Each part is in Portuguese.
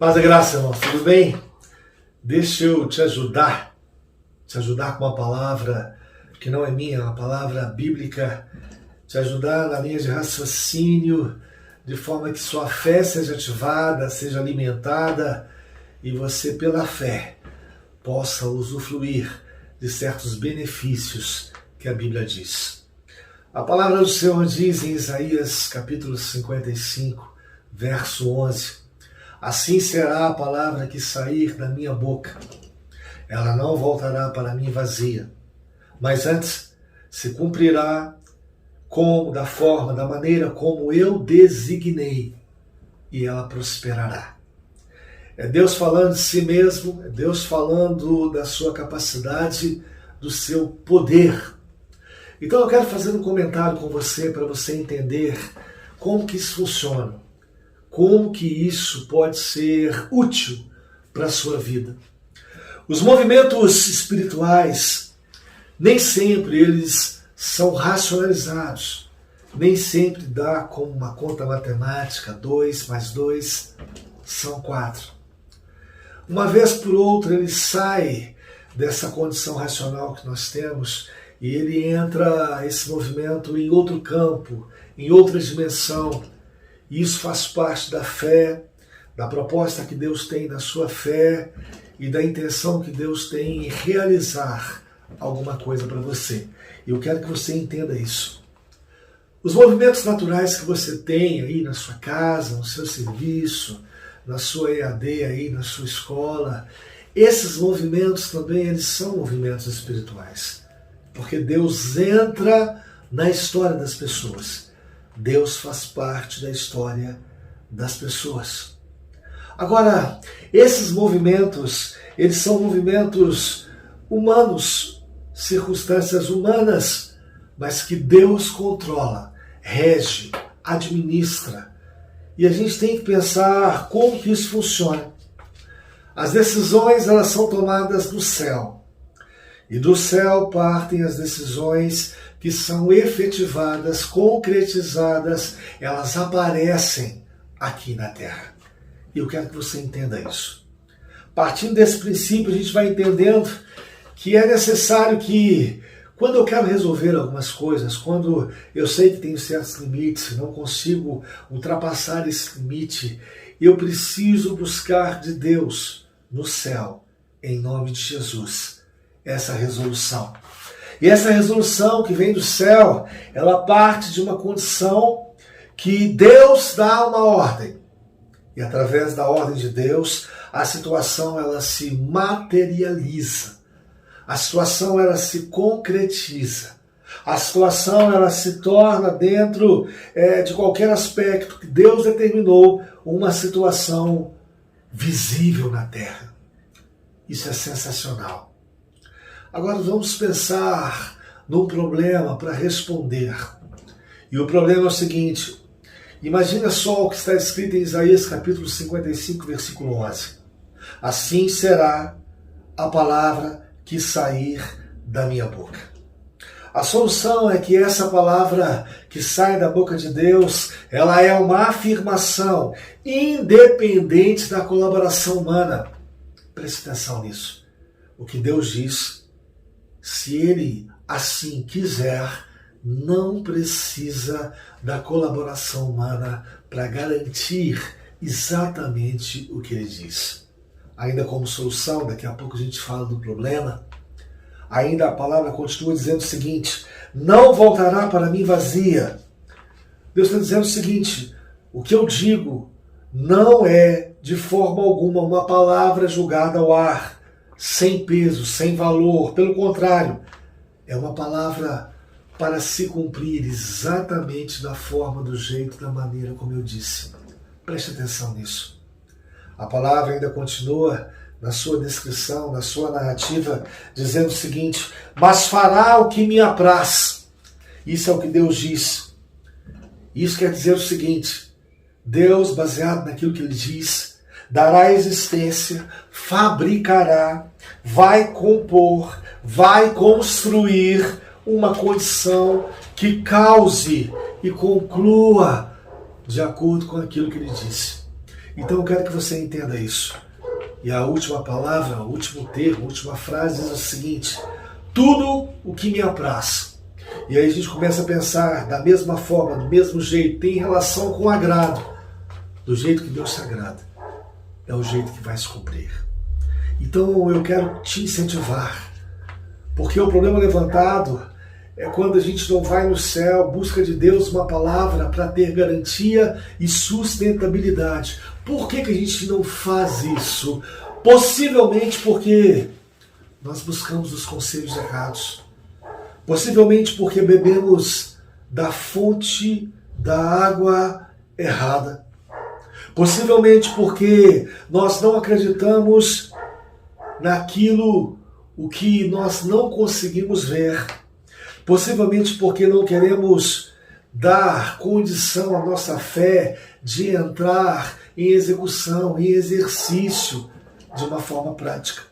Paz e graça, irmão, tudo bem? Deixa eu te ajudar com uma palavra que não é minha, é uma palavra bíblica, te ajudar na linha de raciocínio, de forma que sua fé seja ativada, seja alimentada e você, pela fé, possa usufruir de certos benefícios que a Bíblia diz. A palavra do Senhor diz em Isaías capítulo 55, verso 11: assim será a palavra que sair da minha boca. Ela não voltará para mim vazia, mas antes se cumprirá da maneira como eu designei, e ela prosperará. É Deus falando de si mesmo, é Deus falando da sua capacidade, do seu poder. Então eu quero fazer um comentário com você para você entender como que isso funciona. Como que isso pode ser útil para a sua vida. Os movimentos espirituais, nem sempre eles são racionalizados. Nem sempre dá como uma conta matemática, 2 mais 2 são 4. Uma vez por outra ele sai dessa condição racional que nós temos e ele entra, esse movimento, em outro campo, em outra dimensão. E isso faz parte da fé, da proposta que Deus tem na sua fé e da intenção que Deus tem em realizar alguma coisa para você. E eu quero que você entenda isso. Os movimentos naturais que você tem aí na sua casa, no seu serviço, na sua EAD aí, na sua escola, esses movimentos também eles são movimentos espirituais. Porque Deus entra na história das pessoas. Deus faz parte da história das pessoas. Agora, esses movimentos, eles são movimentos humanos, circunstâncias humanas, mas que Deus controla, rege, administra. E a gente tem que pensar como que isso funciona. As decisões, elas são tomadas do céu. E do céu partem as decisões que são efetivadas, concretizadas, elas aparecem aqui na Terra. E eu quero que você entenda isso. Partindo desse princípio, a gente vai entendendo que é necessário que, quando eu quero resolver algumas coisas, quando eu sei que tenho certos limites, não consigo ultrapassar esse limite, eu preciso buscar de Deus no céu, em nome de Jesus, essa resolução. E essa resolução que vem do céu, ela parte de uma condição que Deus dá uma ordem. E através da ordem de Deus, a situação ela se materializa. A situação ela se concretiza. A situação ela se torna dentro de qualquer aspecto que Deus determinou uma situação visível na terra. Isso é sensacional. Agora vamos pensar num problema para responder. E o problema é o seguinte: imagina só o que está escrito em Isaías capítulo 55, versículo 11. Assim será a palavra que sair da minha boca. A solução é que essa palavra que sai da boca de Deus, ela é uma afirmação independente da colaboração humana. Preste atenção nisso. O que Deus diz, se Ele assim quiser, não precisa da colaboração humana para garantir exatamente o que Ele diz. Ainda como solução, daqui a pouco a gente fala do problema, ainda a palavra continua dizendo o seguinte: não voltará para mim vazia. Deus está dizendo o seguinte: o que eu digo não é de forma alguma uma palavra jogada ao ar, sem peso, sem valor. Pelo contrário, é uma palavra para se cumprir exatamente da forma, do jeito, da maneira como eu disse. Preste atenção nisso. A palavra ainda continua na sua descrição, na sua narrativa, dizendo o seguinte: mas fará o que me apraz. Isso é o que Deus diz. Isso quer dizer o seguinte: Deus, baseado naquilo que Ele diz, dará existência, fabricará, vai compor, vai construir uma condição que cause e conclua de acordo com aquilo que Ele disse. Então eu quero que você entenda isso. E a última palavra, o último termo, a última frase diz o seguinte: tudo o que me apraz. E aí a gente começa a pensar da mesma forma, do mesmo jeito, tem relação com o agrado. Do jeito que Deus se agrada, é o jeito que vai se cumprir. Então eu quero te incentivar, porque o problema levantado é quando a gente não vai no céu, busca de Deus uma palavra para ter garantia e sustentabilidade. Por que a gente não faz isso? Possivelmente porque nós buscamos os conselhos errados. Possivelmente porque bebemos da fonte da água errada. Possivelmente porque nós não acreditamos naquilo o que nós não conseguimos ver. Possivelmente porque não queremos dar condição à nossa fé de entrar em execução, em exercício de uma forma prática.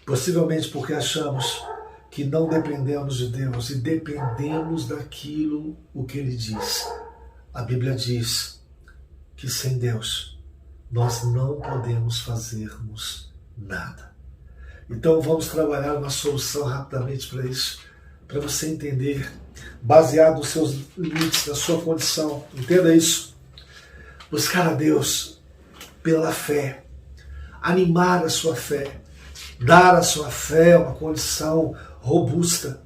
Possivelmente porque achamos que não dependemos de Deus e dependemos daquilo o que Ele diz. A Bíblia diz que sem Deus nós não podemos fazermos nada. Então vamos trabalhar uma solução rapidamente para isso, para você entender, baseado nos seus limites, na sua condição. Entenda isso. Buscar a Deus pela fé, animar a sua fé, dar à sua fé uma condição robusta,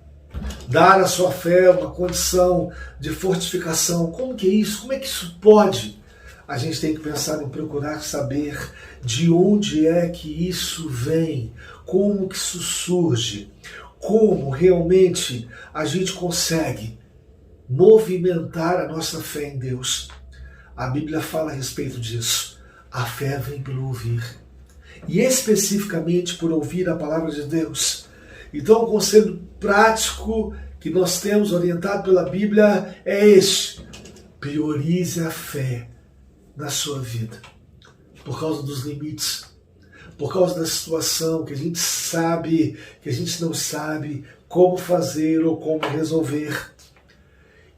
dar à sua fé uma condição de fortificação. Como que é isso? Como é que isso pode? A gente tem que pensar em procurar saber de onde é que isso vem, como que isso surge, como realmente a gente consegue movimentar a nossa fé em Deus. A Bíblia fala a respeito disso. A fé vem pelo ouvir. E especificamente por ouvir a palavra de Deus. Então o conselho prático que nós temos orientado pela Bíblia é este: priorize a fé na sua vida. Por causa dos limites, por causa da situação que a gente sabe, que a gente não sabe como fazer ou como resolver.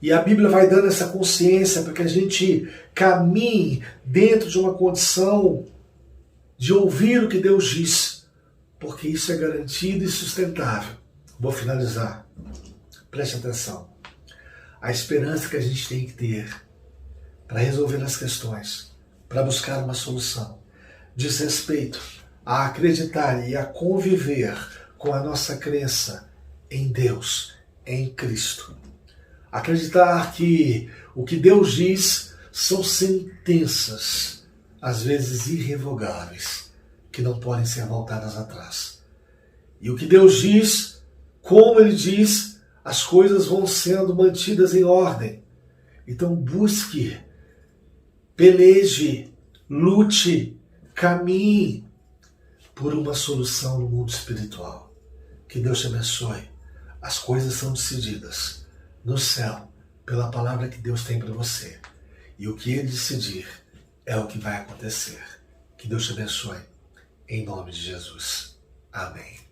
E a Bíblia vai dando essa consciência para que a gente caminhe dentro de uma condição de ouvir o que Deus diz, porque isso é garantido e sustentável. Vou finalizar. Preste atenção. A esperança que a gente tem que ter para resolver as questões, para buscar uma solução, diz respeito a acreditar e a conviver com a nossa crença em Deus, em Cristo. Acreditar que o que Deus diz são sentenças, às vezes irrevogáveis, que não podem ser voltadas atrás. E o que Deus diz, como Ele diz, as coisas vão sendo mantidas em ordem. Então busque, peleje, lute, caminhe por uma solução no mundo espiritual. Que Deus te abençoe. As coisas são decididas no céu pela palavra que Deus tem para você. E o que Ele decidir é o que vai acontecer. Que Deus te abençoe. Em nome de Jesus. Amém.